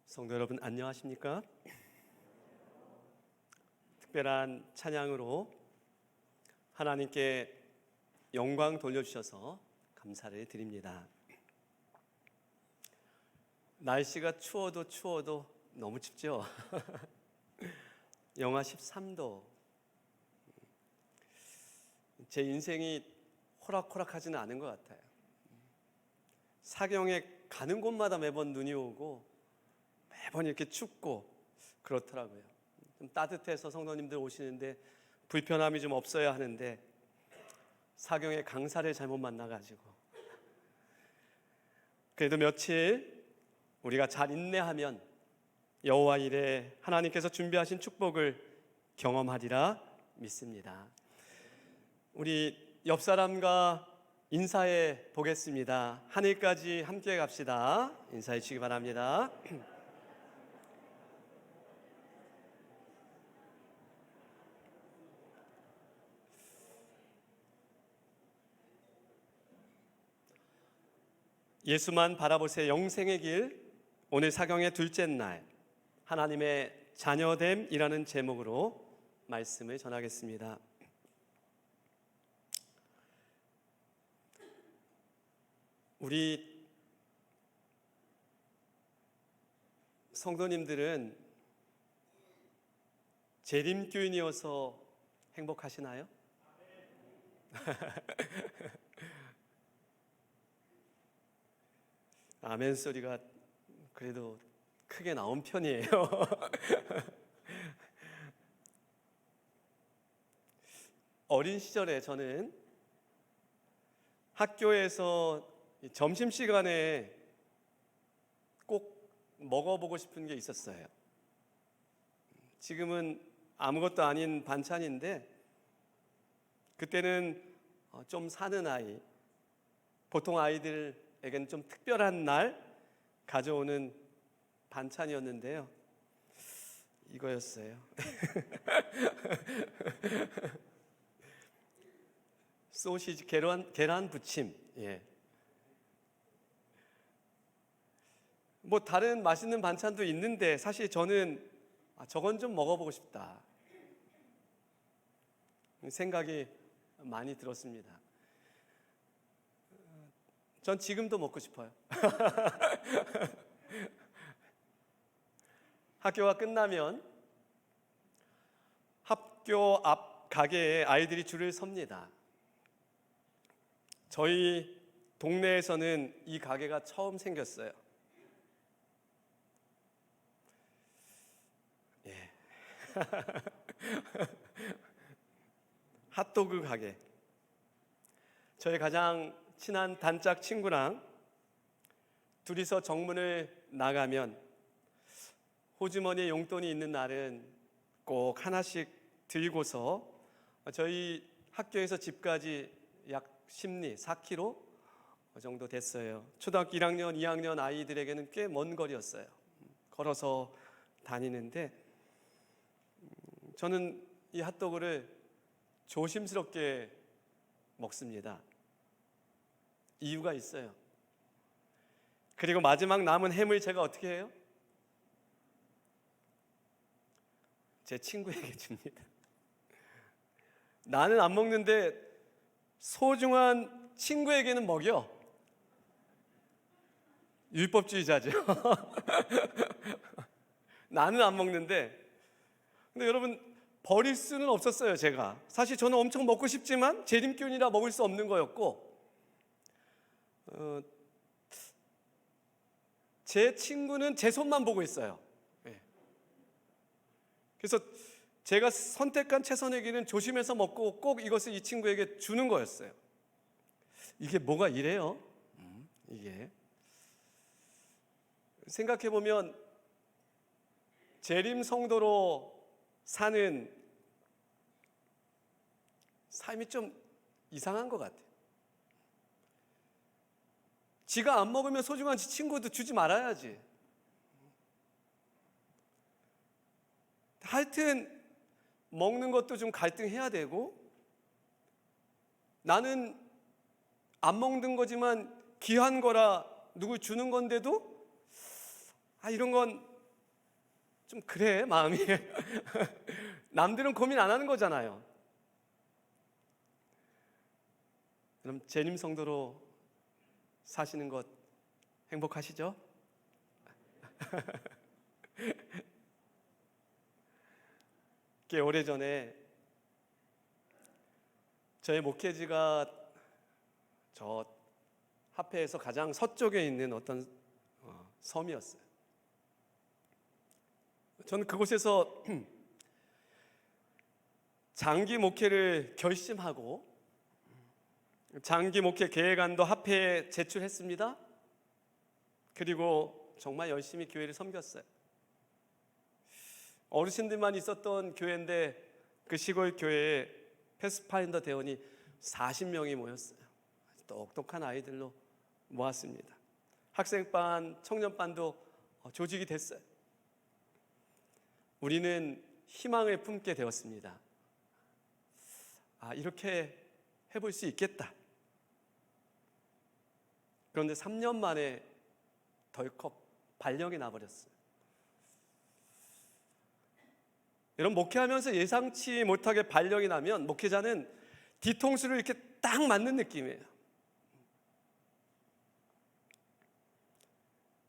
성도 여러분 안녕하십니까? 특별한 찬양으로 하나님께 영광 돌려주셔서 감사를 드립니다. 날씨가 추워도 너무 춥죠? 영하 13도. 제 인생이 호락호락하지는 않은 것 같아요. 사경에 가는 곳마다 매번 눈이 오고 매번 이렇게 춥고 그렇더라고요. 좀 따뜻해서 성도님들 오시는데 불편함이 좀 없어야 하는데 사경에 강사를 잘못 만나가지고 그래도 며칠 우리가 잘 인내하면 여호와 일에 하나님께서 준비하신 축복을 경험하리라 믿습니다. 우리 옆 사람과 인사해 보겠습니다. 하늘까지 함께 갑시다. 인사해 주시기 바랍니다. 예수만 바라보세요. 영생의 길. 오늘 사경의 둘째 날 하나님의 자녀됨이라는 제목으로 말씀을 전하겠습니다. 우리 성도님들은 재림교인이어서 행복하시나요? 아멘 소리가 그래도 크게 나온 편이에요. 어린 시절에 저는 학교에서 점심시간에 꼭 먹어보고 싶은 게 있었어요. 지금은 아무것도 아닌 반찬인데 그때는 좀 사는 아이, 보통 아이들에게는 좀 특별한 날 가져오는 반찬이었는데요. 이거였어요. 소시지 계란 부침. 예. 뭐 다른 맛있는 반찬도 있는데 사실 저는 저건 좀 먹어보고 싶다 생각이 많이 들었습니다. 전 지금도 먹고 싶어요. 학교가 끝나면 학교 앞 가게에 아이들이 줄을 섭니다. 저희 동네에서는 이 가게가 처음 생겼어요. 예. 핫도그 가게. 저희 가장 친한 단짝 친구랑 둘이서 정문을 나가면 호주머니에 용돈이 있는 날은 꼭 하나씩 들고서 저희 학교에서 집까지 약 10리, 4km 정도 됐어요. 초등학교 1학년, 2학년 아이들에게는 꽤 먼 거리였어요. 걸어서 다니는데 저는 이 핫도그를 조심스럽게 먹습니다. 이유가 있어요. 그리고 마지막 남은 햄을 제가 어떻게 해요? 제 친구에게 줍니다. 나는 안 먹는데 소중한 친구에게는 먹여. 율법주의자죠. 나는 안 먹는데. 근데 여러분 버릴 수는 없었어요. 제가 사실 저는 엄청 먹고 싶지만 재림교인이라 먹을 수 없는 거였고 제 친구는 제 손만 보고 있어요. 네. 그래서 제가 선택한 최선의 길은 조심해서 먹고 꼭 이것을 이 친구에게 주는 거였어요. 이게 뭐가 이래요? 이게 생각해보면 재림 성도로 사는 삶이 좀 이상한 것 같아요. 지가 안 먹으면 소중한 친구도 주지 말아야지. 하여튼 먹는 것도 좀 갈등해야 되고 나는 안 먹는 거지만 귀한 거라 누구 주는 건데도 이런 건 좀 그래 마음이. 남들은 고민 안 하는 거잖아요. 그럼 재림 성도로 사시는 것 행복하시죠? 꽤 오래전에 저의 목회지가 저 합회에서 가장 서쪽에 있는 어떤 섬이었어요. 저는 그곳에서 장기 목회를 결심하고 장기 목회 계획안도 합회에 제출했습니다. 그리고 정말 열심히 교회를 섬겼어요. 어르신들만 있었던 교회인데 그 시골 교회에 패스파인더 대원이 40명이 모였어요. 똑똑한 아이들로 모았습니다. 학생반, 청년반도 조직이 됐어요. 우리는 희망을 품게 되었습니다. 이렇게 해볼 수 있겠다. 그런데 3년 만에 덜컥 발령이 나버렸어요. 여러분, 목회하면서 예상치 못하게 발령이 나면 목회자는 뒤통수를 이렇게 딱 맞는 느낌이에요.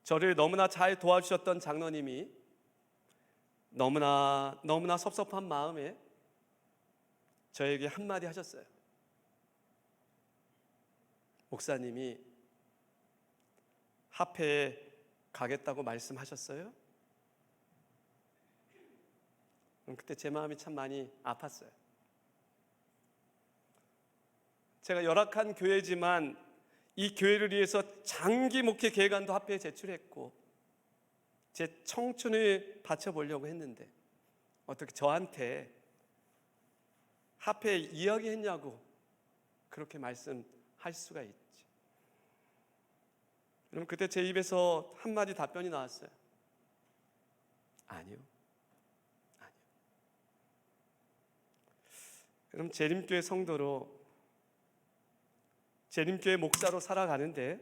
저를 너무나 잘 도와주셨던 장로님이 너무나 섭섭한 마음에 저에게 한마디 하셨어요. 목사님이 합회에 가겠다고 말씀하셨어요? 그때 제 마음이 참 많이 아팠어요. 제가 열악한 교회지만 이 교회를 위해서 장기 목회 계획안도 합회에 제출했고 제 청춘을 바쳐보려고 했는데 어떻게 저한테 합회에 이야기했냐고 그렇게 말씀할 수가 있지. 그럼 그때 제 입에서 한마디 답변이 나왔어요. 아니요. 그럼 재림교회 성도로 재림교회 목사로 살아가는데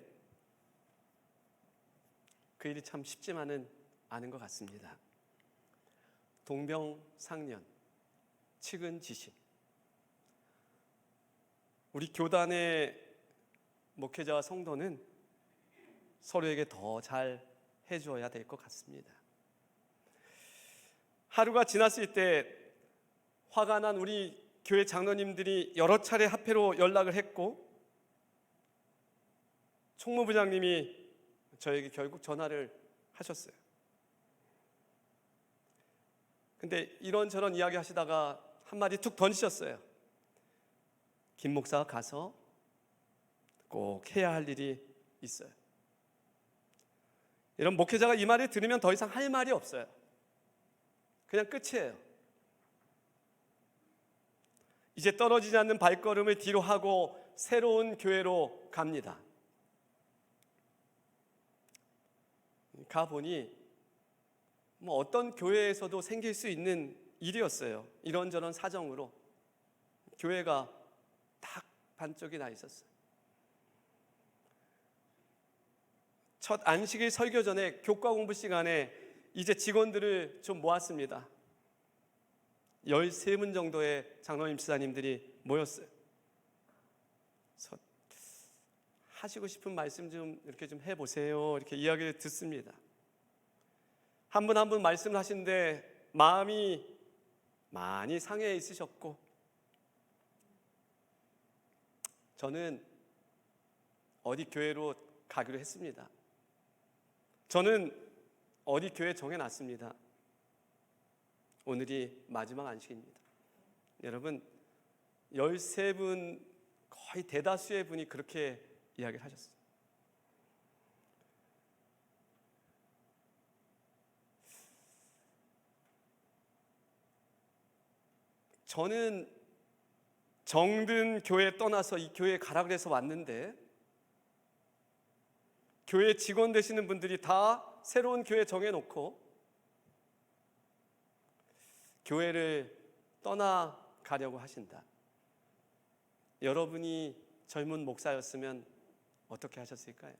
그 일이 참 쉽지만은 않은 것 같습니다. 동병상련, 측은지심. 우리 교단의 목회자와 성도는 서로에게 더 잘 해주어야 될 것 같습니다. 하루가 지났을 때 화가 난 우리 교회 장로님들이 여러 차례 합회로 연락을 했고 총무부장님이 저에게 결국 전화를 하셨어요. 근데 이런저런 이야기 하시다가 한마디 툭 던지셨어요. 김 목사가 가서 꼭 해야 할 일이 있어요. 이런 목회자가 이 말을 들으면 더 이상 할 말이 없어요. 그냥 끝이에요. 이제 떨어지지 않는 발걸음을 뒤로 하고 새로운 교회로 갑니다. 가보니 어떤 교회에서도 생길 수 있는 일이었어요. 이런저런 사정으로 교회가 딱 반쪽이 나 있었어요. 첫 안식일 설교 전에 교과 공부 시간에 이제 직원들을 좀 모았습니다. 13분 정도의 장로님 지사님들이 모였어요. 그래서 하시고 싶은 말씀 좀 이렇게 좀 해보세요. 이렇게 이야기를 듣습니다. 한 분 한 분 말씀을 하시는데 마음이 많이 상해 있으셨고 저는 어디 교회로 가기로 했습니다. 저는 어디 교회 정해놨습니다. 오늘이 마지막 안식입니다. 여러분 13분 거의 대다수의 분이 그렇게 이야기를 하셨어요. 저는 정든 교회 떠나서 이 교회에 가라 그래서 왔는데 교회 직원 되시는 분들이 다 새로운 교회 정해놓고 교회를 떠나가려고 하신다. 여러분이 젊은 목사였으면 어떻게 하셨을까요?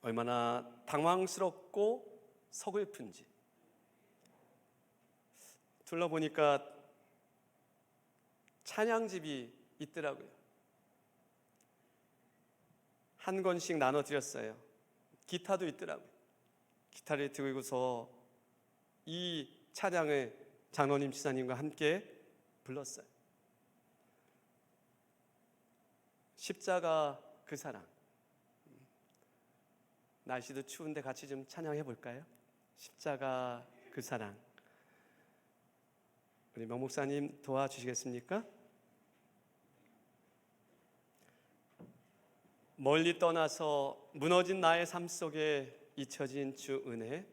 얼마나 당황스럽고 서글픈지. 둘러보니까 찬양집이 있더라고요. 한 권씩 나눠드렸어요. 기타도 있더라고요. 기타를 들고서 이 찬양을 장로님 지사님과 함께 불렀어요. 십자가 그 사랑. 날씨도 추운데 같이 좀 찬양해 볼까요? 십자가 그 사랑. 우리 명 목사님 도와주시겠습니까? 멀리 떠나서 무너진 나의 삶 속에 잊혀진 주 은혜,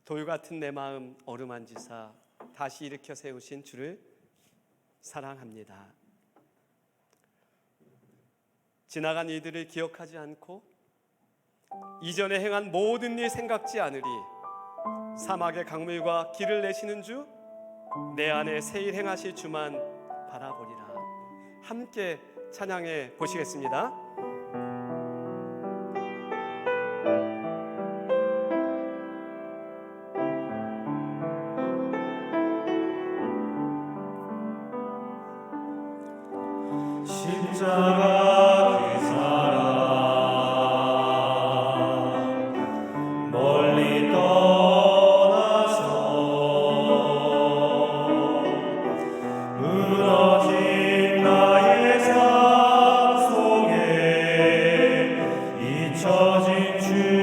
돌 같은 내 마음 어루만지사 다시 일으켜 세우신 주를 사랑합니다. 지나간 이들을 기억하지 않고 이전에 행한 모든 일 생각지 않으리. 사막의 강물과 길을 내시는 주, 내 안에 새 일 행하실 주만 바라보리라. 함께 찬양해 보시겠습니다. 십자가 그 사랑 멀리 떠나서 무너진 나의 삶 속에 잊혀진 주네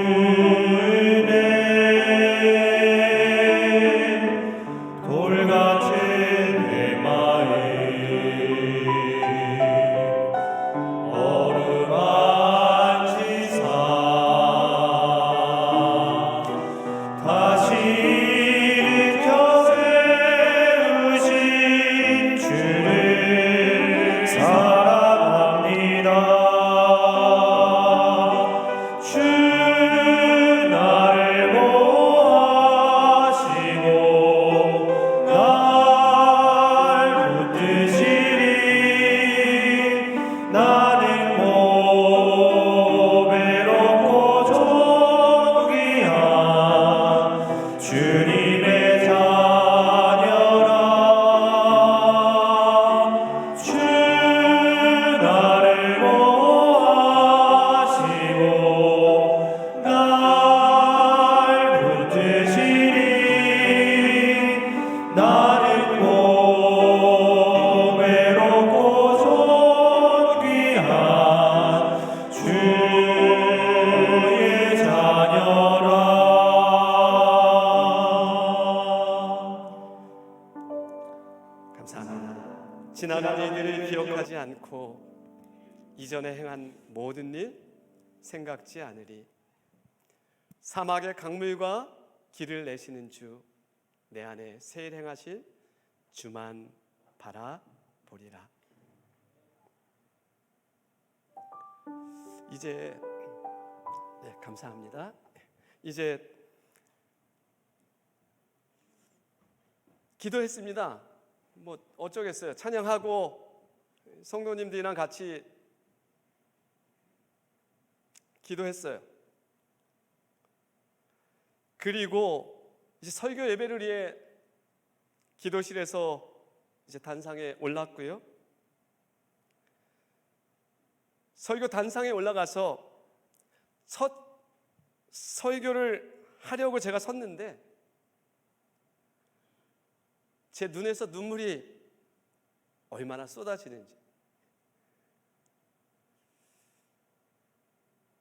돌 같은 내 마음 다시 일으켜 세우신 주를 사랑합니다. 주 나를 보호하시고 날 붙드시리. 나는 외롭고 존귀한 주님의 자녀라. 주 나를 보호하시고 날 붙드시리. 나는 외롭고 존귀한 주의 자녀라. 감사합니다. 지나간 일들을 기억하지 않고 이전에 행한 모든 일 생각지 않으리. 사막의 강물과 길을 내시는 주, 내 안에 새 일 행하실 주만 바라보리라. 이제 감사합니다. 이제 기도했습니다. 뭐 어쩌겠어요. 찬양하고 성도님들이랑 같이 기도했어요. 그리고 이제 설교 예배를 위해 기도실에서 이제 단상에 올랐고요. 설교 단상에 올라가서 첫 설교를 하려고 제가 섰는데 제 눈에서 눈물이 얼마나 쏟아지는지.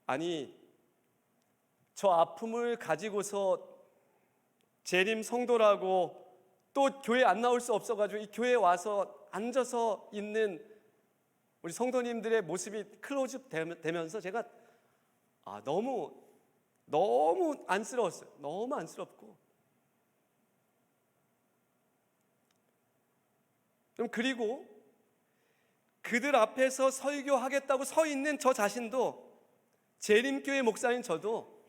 아니, 저 아픔을 가지고서 재림 성도라고 또 교회 안 나올 수 없어가지고 이 교회에 와서 앉아서 있는 우리 성도님들의 모습이 클로즈업 되면서 제가 너무 안쓰러웠어요. 너무 안쓰럽고. 그리고 그들 앞에서 설교하겠다고 서 있는 저 자신도, 재림교회 목사인 저도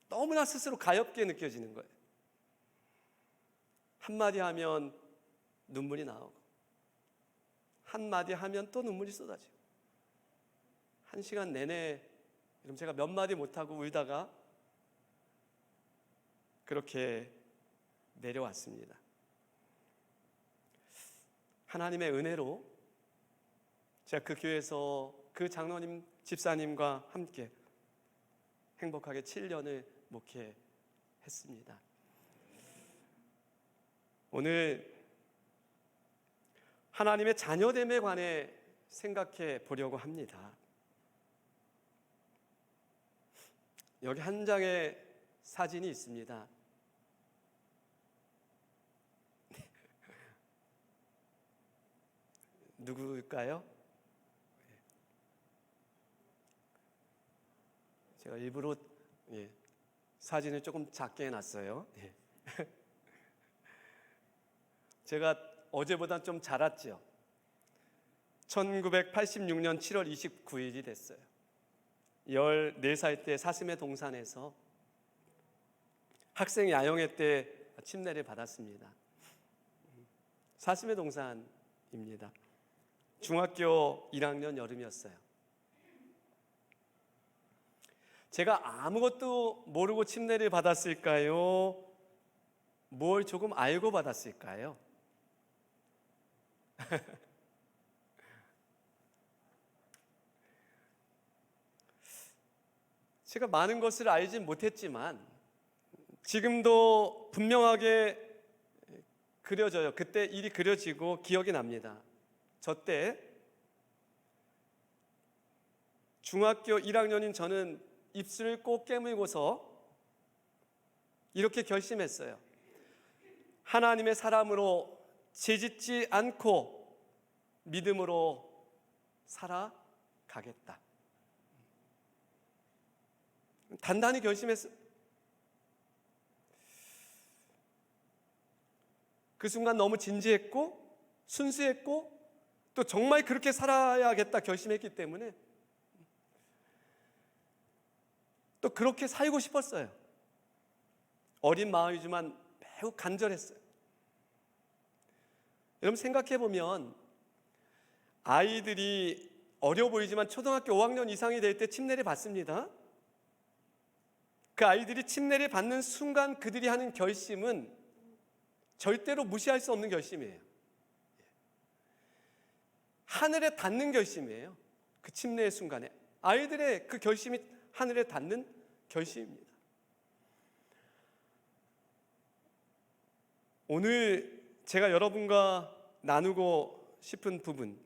너무나 스스로 가엾게 느껴지는 거예요. 한마디 하면 눈물이 나오고, 한마디 하면 또 눈물이 쏟아지고, 한 시간 내내 그럼 제가 몇 마디 못하고 울다가 그렇게 내려왔습니다. 하나님의 은혜로 제가 그 교회에서 그 장로님 집사님과 함께 행복하게 7년을 목회했습니다. 오늘 하나님의 자녀됨에 관해 생각해 보려고 합니다. 여기 한 장의 사진이 있습니다. 누구일까요? 제가 일부러 사진을 조금 작게 해놨어요. 제가 어제보다 좀 자랐죠. 1986년 7월 29일이 됐어요. 14살 때 사슴의 동산에서 학생 야영회 때 침례를 받았습니다. 사슴의 동산입니다. 중학교 1학년 여름이었어요. 제가 아무것도 모르고 침례를 받았을까요? 뭘 조금 알고 받았을까요? 제가 많은 것을 알진 못했지만 지금도 분명하게 그려져요. 그때 일이 그려지고 기억이 납니다. 저 때 중학교 1학년인 저는 입술을 꼭 깨물고서 이렇게 결심했어요. 하나님의 사람으로 죄짓지 않고 믿음으로 살아가겠다. 단단히 결심했어요. 그 순간 너무 진지했고 순수했고 또 정말 그렇게 살아야겠다 결심했기 때문에 또 그렇게 살고 싶었어요. 어린 마음이지만 매우 간절했어요. 여러분 생각해 보면 아이들이 어려 보이지만 초등학교 5학년 이상이 될 때 침례를 받습니다. 그 아이들이 침례를 받는 순간 그들이 하는 결심은 절대로 무시할 수 없는 결심이에요. 하늘에 닿는 결심이에요. 그 침례의 순간에 아이들의 그 결심이 하늘에 닿는 결심입니다. 오늘 제가 여러분과 나누고 싶은 부분,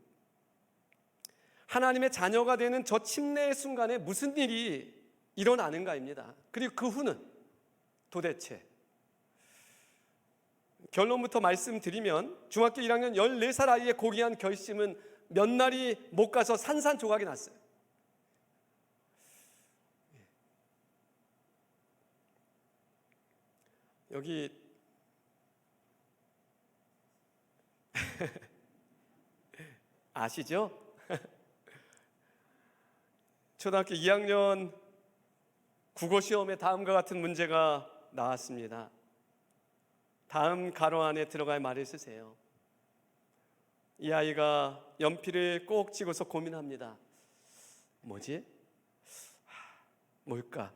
하나님의 자녀가 되는 저 침례의 순간에 무슨 일이 일어나는가입니다. 그리고 그 후는 도대체 결론부터 말씀드리면 중학교 1학년 14살 아이의 고귀한 결심은 몇 날이 못 가서 산산조각이 났어요. 여기 아시죠? 초등학교 2학년 국어시험에 다음과 같은 문제가 나왔습니다. 다음 가로 안에 들어갈 말을 쓰세요. 이 아이가 연필을 꼭 쥐고서 고민합니다. 뭐지? 뭘까?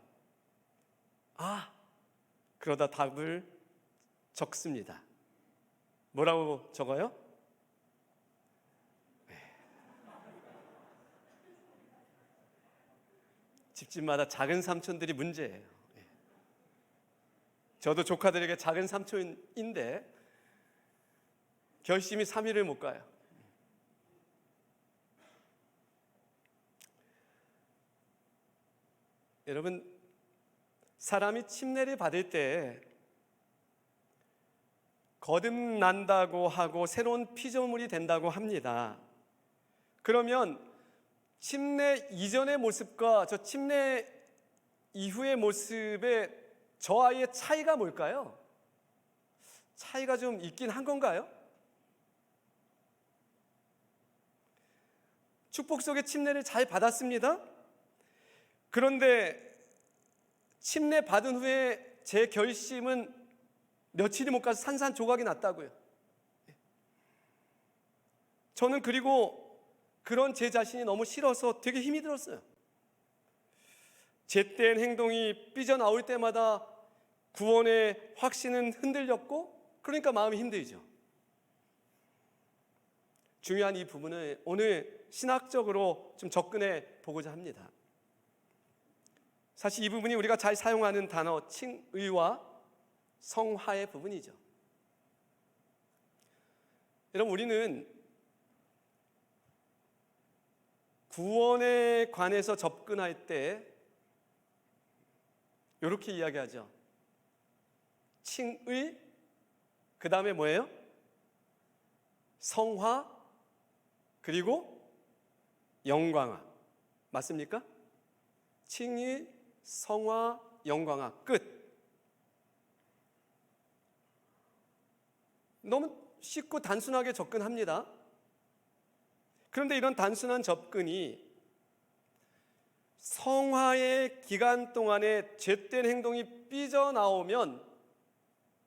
그러다 답을 적습니다. 뭐라고 적어요? 집집마다 작은 삼촌들이 문제예요. 저도 조카들에게 작은 삼촌인데 결심이 3일을 못 가요. 여러분, 사람이 침례를 받을 때 거듭난다고 하고 새로운 피조물이 된다고 합니다. 그러면 침례 이전의 모습과 저 침례 이후의 모습의 저 아이의 차이가 뭘까요? 차이가 좀 있긴 한 건가요? 축복 속의 침례를 잘 받았습니다. 그런데 침례 받은 후에 제 결심은 며칠이 못 가서 산산조각이 났다고요. 저는 그리고 그런 제 자신이 너무 싫어서 되게 힘이 들었어요. 제때인 행동이 삐져나올 때마다 구원의 확신은 흔들렸고, 그러니까 마음이 힘들죠. 중요한 이 부분을 오늘 신학적으로 좀 접근해 보고자 합니다. 사실 이 부분이 우리가 잘 사용하는 단어 칭의와 성화의 부분이죠. 여러분, 우리는 구원에 관해서 접근할 때 이렇게 이야기하죠. 칭의, 그 다음에 뭐예요? 성화, 그리고 영광화. 맞습니까? 칭의, 성화, 영광화. 끝. 너무 쉽고 단순하게 접근합니다. 그런데 이런 단순한 접근이 성화의 기간 동안에 죄된 행동이 삐져나오면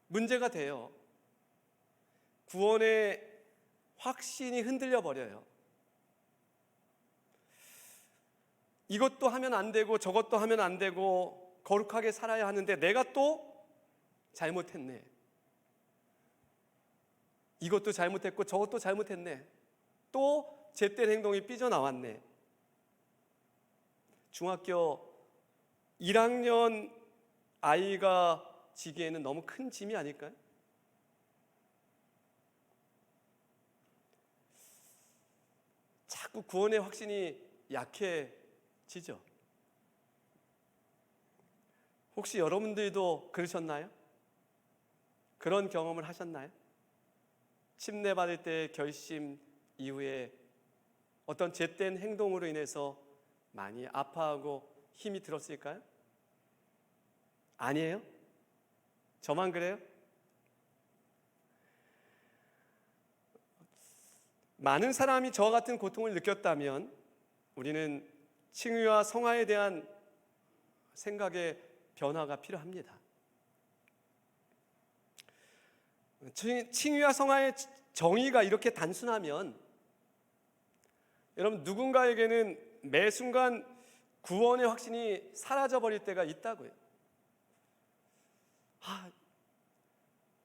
문제가 돼요. 구원의 확신이 흔들려 버려요. 이것도 하면 안 되고 저것도 하면 안 되고 거룩하게 살아야 하는데 내가 또 잘못했네. 이것도 잘못했고 저것도 잘못했네. 또 죄된 행동이 삐져나왔네. 중학교 1학년 아이가 지기에는 너무 큰 짐이 아닐까요? 자꾸 구원의 확신이 약해지죠. 혹시 여러분들도 그러셨나요? 그런 경험을 하셨나요? 침례받을 때 결심 이후에 어떤 죄된 행동으로 인해서 많이 아파하고 힘이 들었을까요? 아니에요? 저만 그래요? 많은 사람이 저와 같은 고통을 느꼈다면 우리는 칭의와 성화에 대한 생각의 변화가 필요합니다. 칭의와 성화의 정의가 이렇게 단순하면 여러분, 누군가에게는 매 순간 구원의 확신이 사라져버릴 때가 있다고요.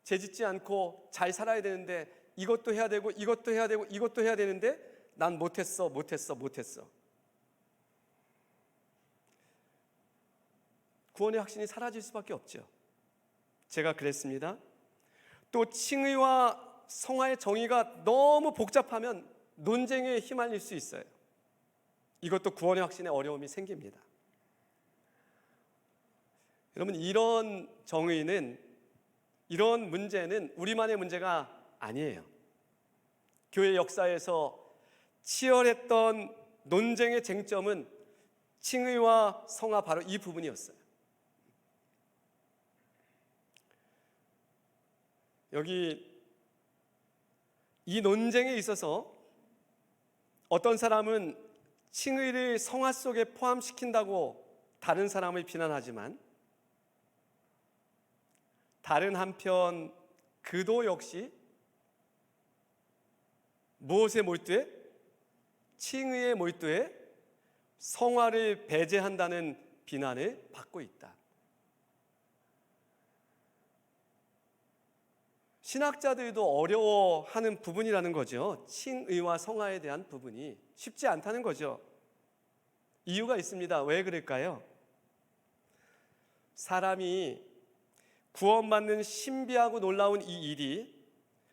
죄짓지 않고 잘 살아야 되는데 이것도 해야 되고 이것도 해야 되고 이것도 해야 되는데 난 못했어. 구원의 확신이 사라질 수밖에 없죠. 제가 그랬습니다. 또 칭의와 성화의 정의가 너무 복잡하면 논쟁에 휘말릴 수 있어요. 이것도 구원의 확신에 어려움이 생깁니다. 여러분, 이런 정의는, 이런 문제는 우리만의 문제가 아니에요. 교회 역사에서 치열했던 논쟁의 쟁점은 칭의와 성화, 바로 이 부분이었어요. 여기 이 논쟁에 있어서 어떤 사람은 칭의를 성화 속에 포함시킨다고 다른 사람을 비난하지만 다른 한편 그도 역시 무엇에 몰두해? 칭의에 몰두해 성화를 배제한다는 비난을 받고 있다. 신학자들도 어려워하는 부분이라는 거죠. 칭의와 성화에 대한 부분이 쉽지 않다는 거죠. 이유가 있습니다. 왜 그럴까요? 사람이 구원받는 신비하고 놀라운 이 일이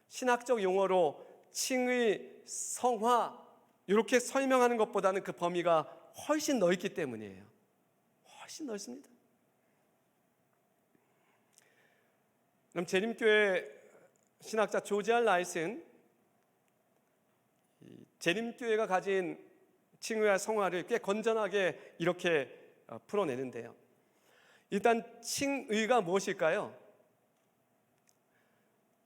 신학적 용어로 칭의, 성화 이렇게 설명하는 것보다는 그 범위가 훨씬 넓기 때문이에요. 훨씬 넓습니다. 그럼 재림교회 신학자 조지 알 라이트는 재림교회가 가진 칭의와 성화를 꽤 건전하게 이렇게 풀어내는데요. 일단 칭의가 무엇일까요?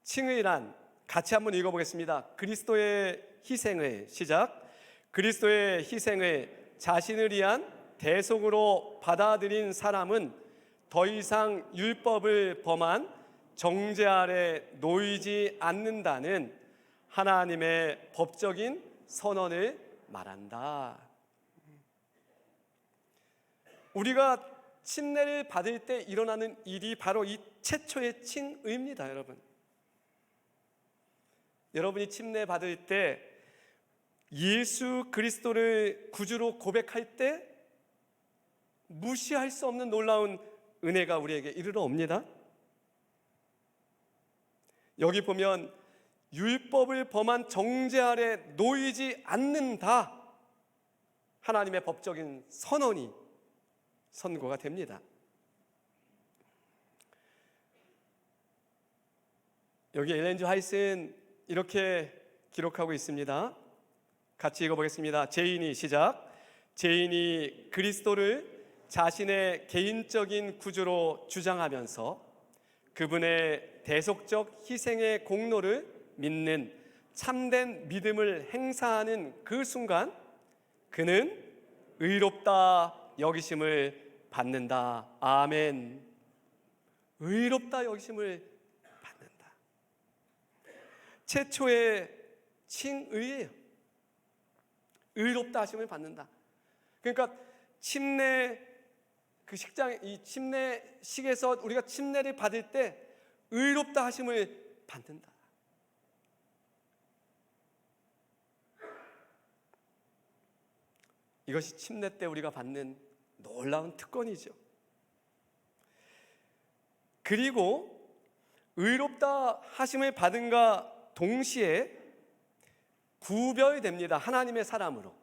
칭의란 같이 한번 읽어보겠습니다. 그리스도의 희생을, 시작. 그리스도의 희생을 자신을 위한 대속으로 받아들인 사람은 더 이상 율법을 범한 정죄 아래 놓이지 않는다는 하나님의 법적인 선언을 말한다. 우리가 침례를 받을 때 일어나는 일이 바로 이 최초의 칭의입니다, 여러분. 여러분이 침례 받을 때 예수 그리스도를 구주로 고백할 때 무시할 수 없는 놀라운 은혜가 우리에게 이르러 옵니다. 여기 보면 율법을 범한 정죄 아래 놓이지 않는다, 하나님의 법적인 선언이 선고가 됩니다. 여기 엘렌 지 화이트는 이렇게 기록하고 있습니다. 같이 읽어보겠습니다. 제인이 시작. 제인이 그리스도를 자신의 개인적인 구주로 주장하면서 그분의 대속적 희생의 공로를 믿는 참된 믿음을 행사하는 그 순간 그는 의롭다 여기심을 받는다. 아멘. 의롭다 여기심을 받는다. 최초의 칭의예요. 의롭다 하심을 받는다. 그러니까 침례 그 식장, 이 침례식에서 우리가 침례를 받을 때 의롭다 하심을 받는다. 이것이 침례 때 우리가 받는 놀라운 특권이죠. 그리고 의롭다 하심을 받은가 동시에 구별됩니다. 하나님의 사람으로.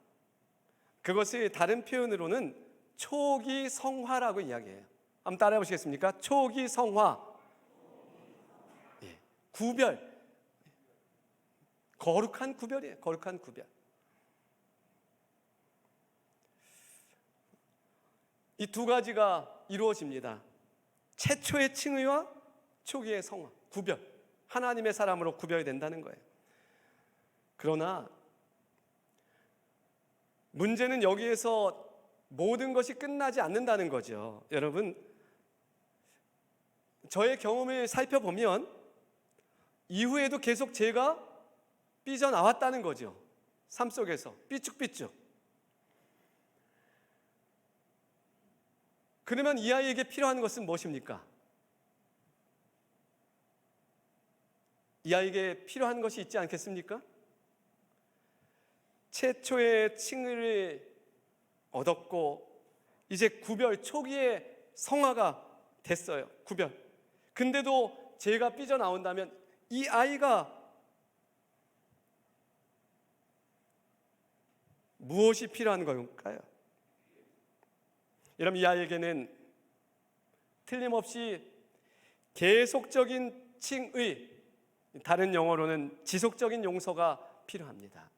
그것을 다른 표현으로는 초기 성화라고 이야기해요. 한번 따라해 보시겠습니까? 초기 성화. 예, 구별. 거룩한 구별이에요. 거룩한 구별. 이 두 가지가 이루어집니다. 최초의 칭의와 초기의 성화, 구별. 하나님의 사람으로 구별된다는 거예요. 그러나 문제는 여기에서 모든 것이 끝나지 않는다는 거죠. 여러분, 저의 경험을 살펴보면 이후에도 계속 죄가 삐져나왔다는 거죠. 삶 속에서 삐쭉삐쭉. 그러면 이 아이에게 필요한 것은 무엇입니까? 이 아이에게 필요한 것이 있지 않겠습니까? 최초의 칭의를 얻었고 이제 구별, 초기의 성화가 됐어요. 구별. 근데도 죄가 삐져나온다면 이 아이가 무엇이 필요한 걸까요? 여러분, 이 아이에게는 틀림없이 계속적인 칭의, 다른 영어로는 지속적인 용서가 필요합니다.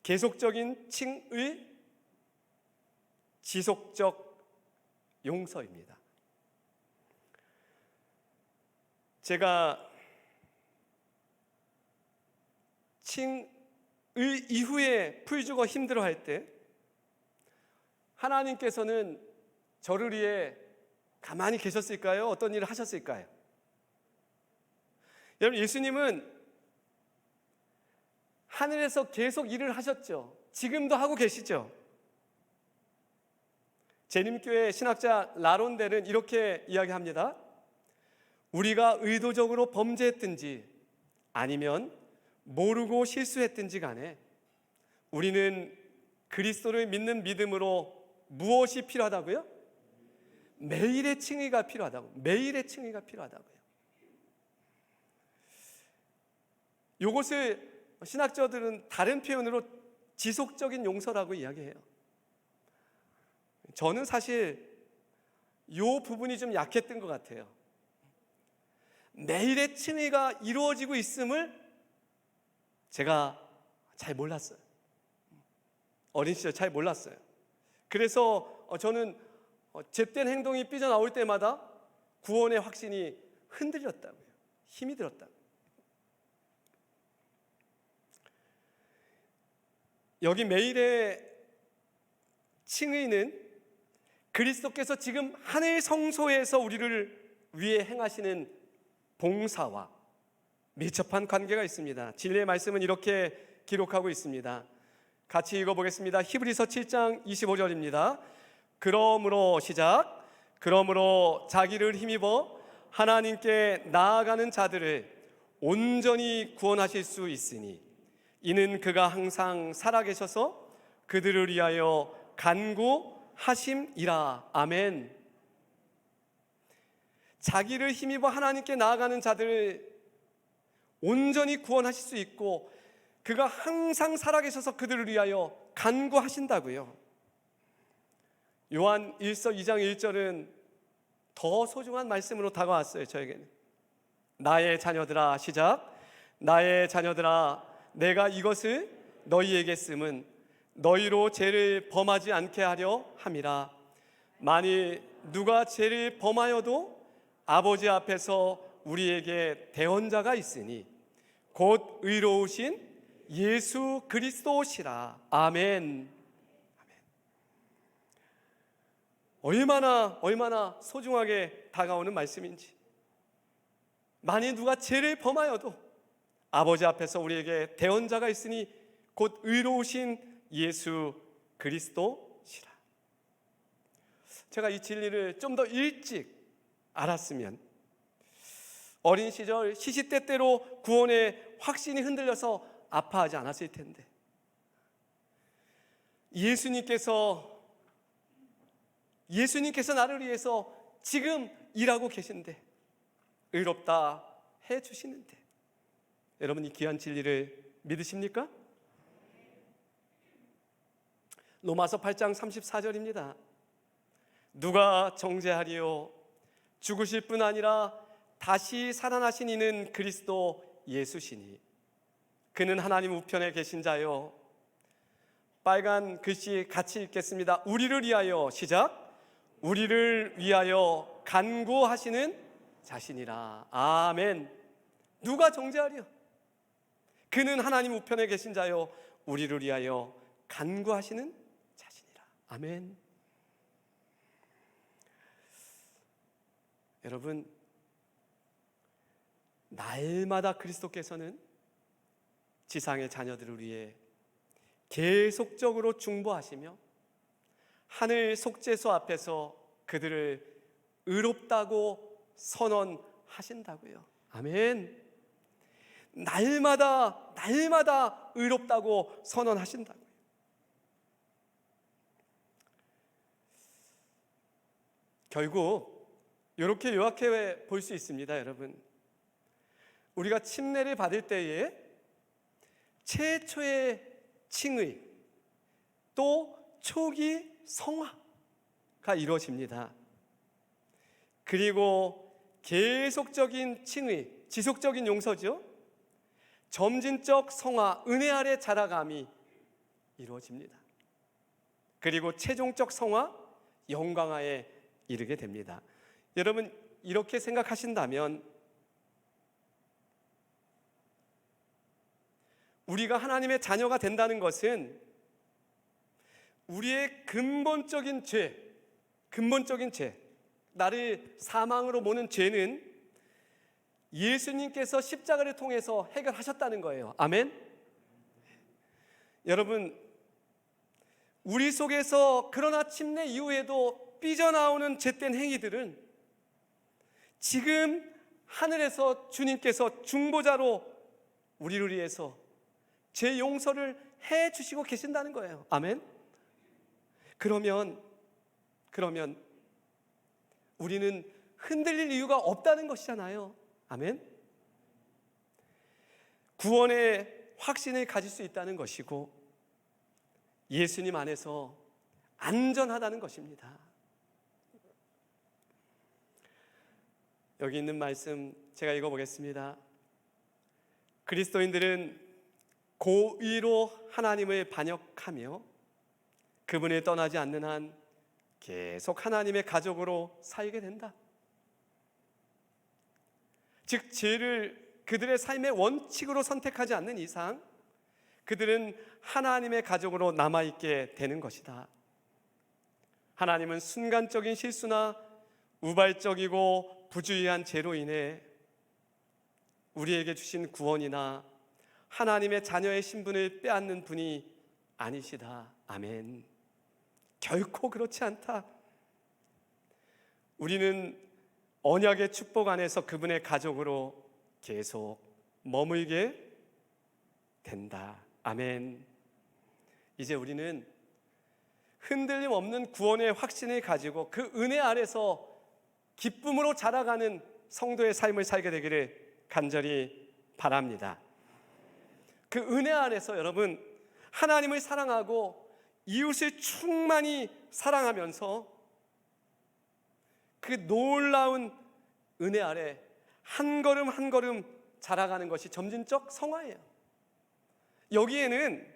계속적인 칭의, 지속적 용서입니다. 제가 칭의 이후에 풀주고 힘들어할 때 하나님께서는 저를 위해 가만히 계셨을까요? 어떤 일을 하셨을까요? 여러분, 예수님은 하늘에서 계속 일을 하셨죠. 지금도 하고 계시죠. 재림교회 신학자 라론델은 이렇게 이야기합니다. 우리가 의도적으로 범죄했든지 아니면 모르고 실수했든지 간에 우리는 그리스도를 믿는 믿음으로 무엇이 필요하다고요? 매일의 칭의가 필요하다고. 매일의 칭의가 필요하다고요. 이것을 신학자들은 다른 표현으로 지속적인 용서라고 이야기해요. 저는 사실 이 부분이 좀 약했던 것 같아요. 매일의 칭의가 이루어지고 있음을 제가 잘 몰랐어요. 어린 시절 잘 몰랐어요. 그래서 저는 제땐 행동이 삐져나올 때마다 구원의 확신이 흔들렸다고요. 힘이 들었다고요. 여기 매일의 칭의는 그리스도께서 지금 하늘 성소에서 우리를 위해 행하시는 봉사와 밀접한 관계가 있습니다. 진리의 말씀은 이렇게 기록하고 있습니다. 같이 읽어보겠습니다. 히브리서 7장 25절입니다. 그러므로 시작. 그러므로 자기를 힘입어 하나님께 나아가는 자들을 온전히 구원하실 수 있으니 이는 그가 항상 살아계셔서 그들을 위하여 간구하심이라. 아멘. 자기를 힘입어 하나님께 나아가는 자들을 온전히 구원하실 수 있고 그가 항상 살아계셔서 그들을 위하여 간구하신다고요. 요한 1서 2장 1절은 더 소중한 말씀으로 다가왔어요. 저에게는 나의 자녀들아, 시작. 나의 자녀들아, 내가 이것을 너희에게 쓰면 너희로 죄를 범하지 않게 하려 함이라. 만일 누가 죄를 범하여도 아버지 앞에서 우리에게 대언자가 있으니 곧 의로우신 예수 그리스도시라. 아멘. 얼마나 소중하게 다가오는 말씀인지. 만일 누가 죄를 범하여도 아버지 앞에서 우리에게 대언자가 있으니 곧 의로우신 예수 그리스도시라. 제가 이 진리를 좀 더 일찍 알았으면 어린 시절 시시때때로 구원의 확신이 흔들려서 아파하지 않았을 텐데, 예수님께서 나를 위해서 지금 일하고 계신데 의롭다 해주시는데, 여러분 이 귀한 진리를 믿으십니까? 로마서 8장 34절입니다. 누가 정죄하리요? 죽으실 뿐 아니라 다시 살아나신 이는 그리스도 예수시니 그는 하나님 우편에 계신 자요. 빨간 글씨 같이 읽겠습니다. 우리를 위하여, 시작. 우리를 위하여 간구하시는 자신이라. 아멘. 누가 정죄하리요? 그는 하나님 우편에 계신 자요. 우리를 위하여 간구하시는 자신이라. 아멘. 여러분, 날마다 그리스도께서는 지상의 자녀들을 위해 계속적으로 중보하시며 하늘 속죄소 앞에서 그들을 의롭다고 선언하신다고요. 아멘. 날마다 의롭다고 선언하신다고요. 결국 이렇게 요약해 볼 수 있습니다. 여러분, 우리가 침례를 받을 때에 최초의 칭의 또 초기 성화가 이루어집니다. 그리고 계속적인 칭의, 지속적인 용서죠. 점진적 성화, 은혜 아래 자라감이 이루어집니다. 그리고 최종적 성화, 영광하에 이르게 됩니다. 여러분, 이렇게 생각하신다면 우리가 하나님의 자녀가 된다는 것은 우리의 근본적인 죄, 나를 사망으로 모는 죄는 예수님께서 십자가를 통해서 해결하셨다는 거예요. 아멘. 여러분, 우리 속에서 그러나 침례 이후에도 삐져나오는 죄된 행위들은 지금 하늘에서 주님께서 중보자로 우리를 위해서 죄 용서를 해 주시고 계신다는 거예요. 아멘. 그러면 우리는 흔들릴 이유가 없다는 것이잖아요. 아멘. 구원의 확신을 가질 수 있다는 것이고 예수님 안에서 안전하다는 것입니다. 여기 있는 말씀 제가 읽어보겠습니다. 그리스도인들은 고의로 하나님을 반역하며 그분을 떠나지 않는 한 계속 하나님의 가족으로 살게 된다. 즉, 죄를 그들의 삶의 원칙으로 선택하지 않는 이상 그들은 하나님의 가족으로 남아있게 되는 것이다. 하나님은 순간적인 실수나 우발적이고 부주의한 죄로 인해 우리에게 주신 구원이나 하나님의 자녀의 신분을 빼앗는 분이 아니시다. 아멘. 결코 그렇지 않다. 우리는 언약의 축복 안에서 그분의 가족으로 계속 머물게 된다. 아멘. 이제 우리는 흔들림 없는 구원의 확신을 가지고 그 은혜 아래서 기쁨으로 자라가는 성도의 삶을 살게 되기를 간절히 바랍니다. 그 은혜 안에서 여러분, 하나님을 사랑하고 이웃을 충만히 사랑하면서 그 놀라운 은혜 아래 한 걸음 한 걸음 자라가는 것이 점진적 성화예요. 여기에는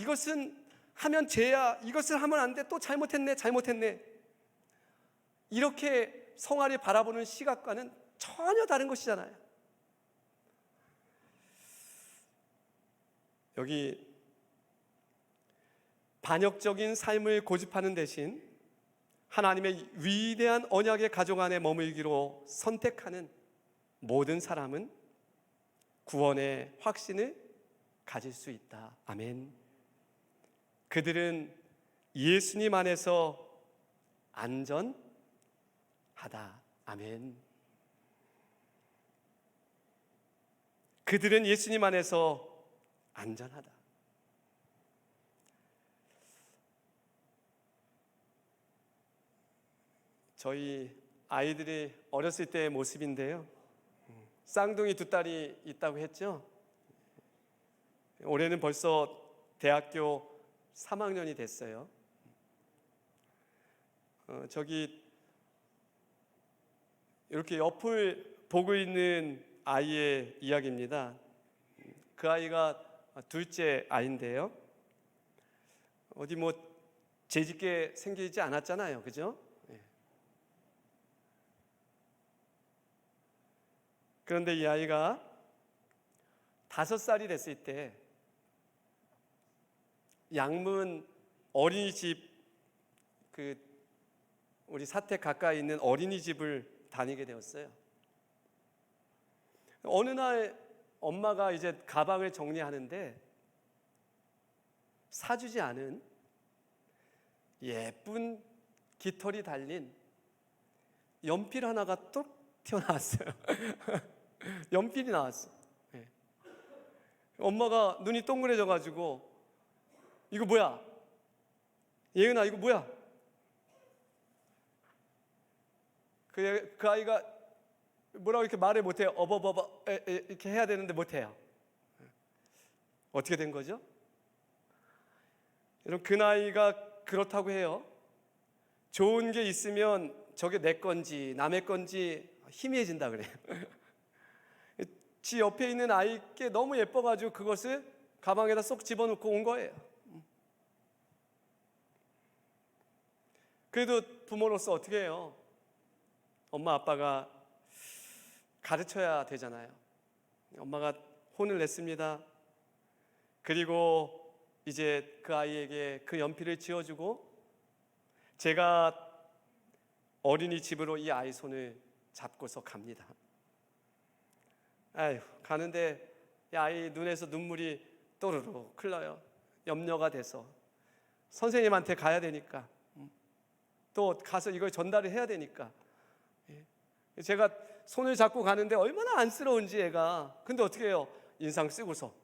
이것은 하면 죄야, 이것을 하면 안 돼, 또 잘못했네 이렇게 성화를 바라보는 시각과는 전혀 다른 것이잖아요. 여기 반역적인 삶을 고집하는 대신 하나님의 위대한 언약의 가족 안에 머물기로 선택하는 모든 사람은 구원의 확신을 가질 수 있다. 아멘. 그들은 예수님 안에서 안전하다. 아멘. 그들은 예수님 안에서 안전하다. 저희 아이들이 어렸을 때의 모습인데요. 쌍둥이 두 딸이 있다고 했죠. 올해는 벌써 대학교 3학년이 됐어요. 저기 이렇게 옆을 보고 있는 아이의 이야기입니다. 그 아이가 둘째 아이인데요. 어디 뭐 재짓게 생기지 않았잖아요, 그죠? 그런데 이 아이가 5살이 됐을 때 양문 어린이집, 우리 사택 가까이 있는 어린이집을 다니게 되었어요. 어느 날 엄마가 이제 가방을 정리하는데 사주지 않은 예쁜 깃털이 달린 연필 하나가 뚝 튀어나왔어요. 연필이 나왔어. 네. 엄마가 눈이 동그래져 가지고 이거 뭐야? 예은아 이거 뭐야? 그 아이가 뭐라고 이렇게 말을 못해요. 어버버버 이렇게 해야 되는데 못해요. 어떻게 된 거죠? 여러분, 그 나이가 그렇다고 해요. 좋은 게 있으면 저게 내 건지 남의 건지 희미해진다 그래요. 지 옆에 있는 아이께 너무 예뻐가지고 그것을 가방에다 쏙 집어넣고 온 거예요. 그래도 부모로서 어떻게 해요? 엄마 아빠가 가르쳐야 되잖아요. 엄마가 혼을 냈습니다. 그리고 이제 그 아이에게 그 연필을 지어주고 제가 어린이집으로 이 아이 손을 잡고서 갑니다. 아휴, 가는데 이 아이 눈에서 눈물이 또르르 흘러요. 염려가 돼서 선생님한테 가야 되니까, 또 가서 이걸 전달을 해야 되니까 제가 손을 잡고 가는데 얼마나 안쓰러운지 애가. 근데 어떻게 해요? 인상 쓰고서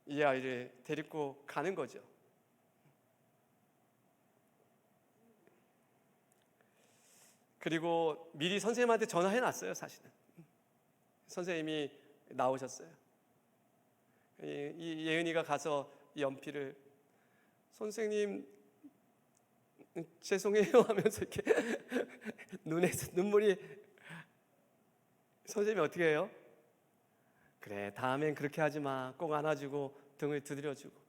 이 아이를 데리고 가는 거죠. 그리고 미리 선생님한테 전화해 놨어요. 사실은 선생님이 나오셨어요. 이 예은이가 가서 이 연필을 선생님 죄송해요 하면서 이렇게 눈에서 눈물이. 선생님이 어떻게 해요? 그래, 다음엔 그렇게 하지 마. 꼭 안아주고 등을 두드려주고.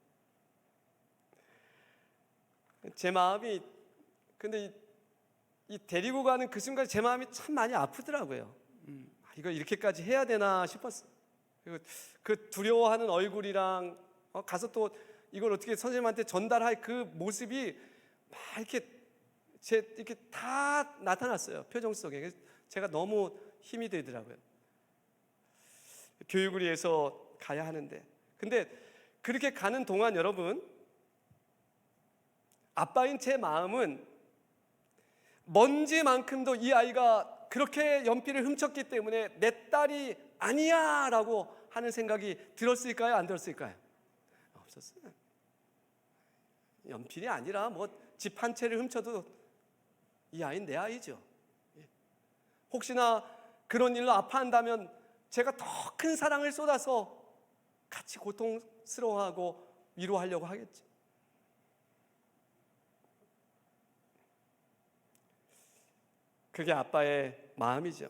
제 마음이, 근데 이 데리고 가는 그 순간 제 마음이 참 많이 아프더라고요. 이걸 이렇게까지 해야 되나 싶었어요. 그리고 그 두려워하는 얼굴이랑 가서 또 이걸 어떻게 선생님한테 전달할 그 모습이 막 이렇게 다 나타났어요. 표정 속에. 제가 너무 힘이 들더라고요. 교육을 위해서 가야 하는데. 근데 그렇게 가는 동안 여러분, 아빠인 제 마음은 먼지만큼도 이 아이가 그렇게 연필을 훔쳤기 때문에 내 딸이 아니야 라고 하는 생각이 들었을까요? 안 들었을까요? 없었어요. 연필이 아니라 뭐 집 한 채를 훔쳐도 이 아이는 내 아이죠. 혹시나 그런 일로 아파한다면 제가 더 큰 사랑을 쏟아서 같이 고통스러워하고 위로하려고 하겠죠. 그게 아빠의 마음이죠.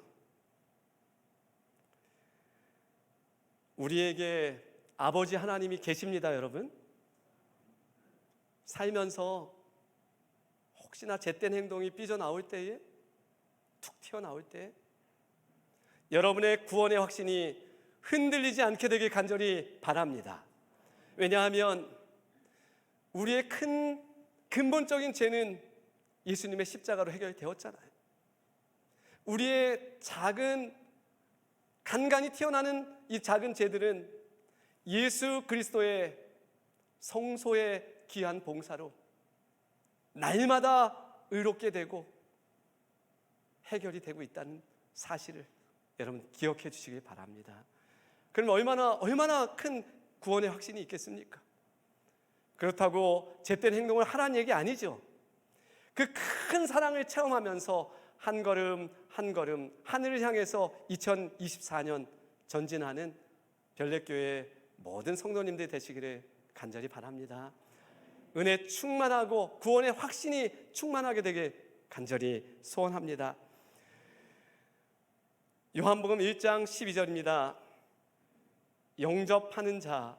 우리에게 아버지 하나님이 계십니다, 여러분. 살면서 혹시나 잿된 행동이 삐져나올 때에, 툭 튀어나올 때 여러분의 구원의 확신이 흔들리지 않게 되길 간절히 바랍니다. 왜냐하면 우리의 큰 근본적인 죄는 예수님의 십자가로 해결되었잖아요. 우리의 작은 간간히 튀어나오는 이 작은 죄들은 예수 그리스도의 성소의 귀한 봉사로 날마다 의롭게 되고 해결이 되고 있다는 사실을 여러분 기억해 주시길 바랍니다. 그럼 얼마나 큰 구원의 확신이 있겠습니까? 그렇다고 잿된 행동을 하라는 얘기 아니죠. 그 큰 사랑을 체험하면서 한 걸음 한 걸음 하늘을 향해서 2024년 전진하는 별내교회 모든 성도님들 되시기를 간절히 바랍니다. 은혜 충만하고 구원의 확신이 충만하게 되길 간절히 소원합니다. 요한복음 1장 12절입니다. 영접하는 자,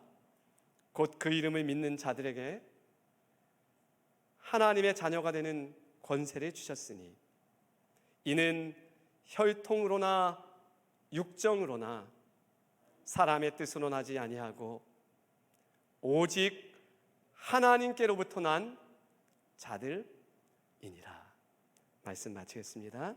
곧 그 이름을 믿는 자들에게 하나님의 자녀가 되는 권세를 주셨으니 이는 혈통으로나 육정으로나 사람의 뜻으로 나지 아니하고 오직 하나님께로부터 난 자들이니라. 말씀 마치겠습니다.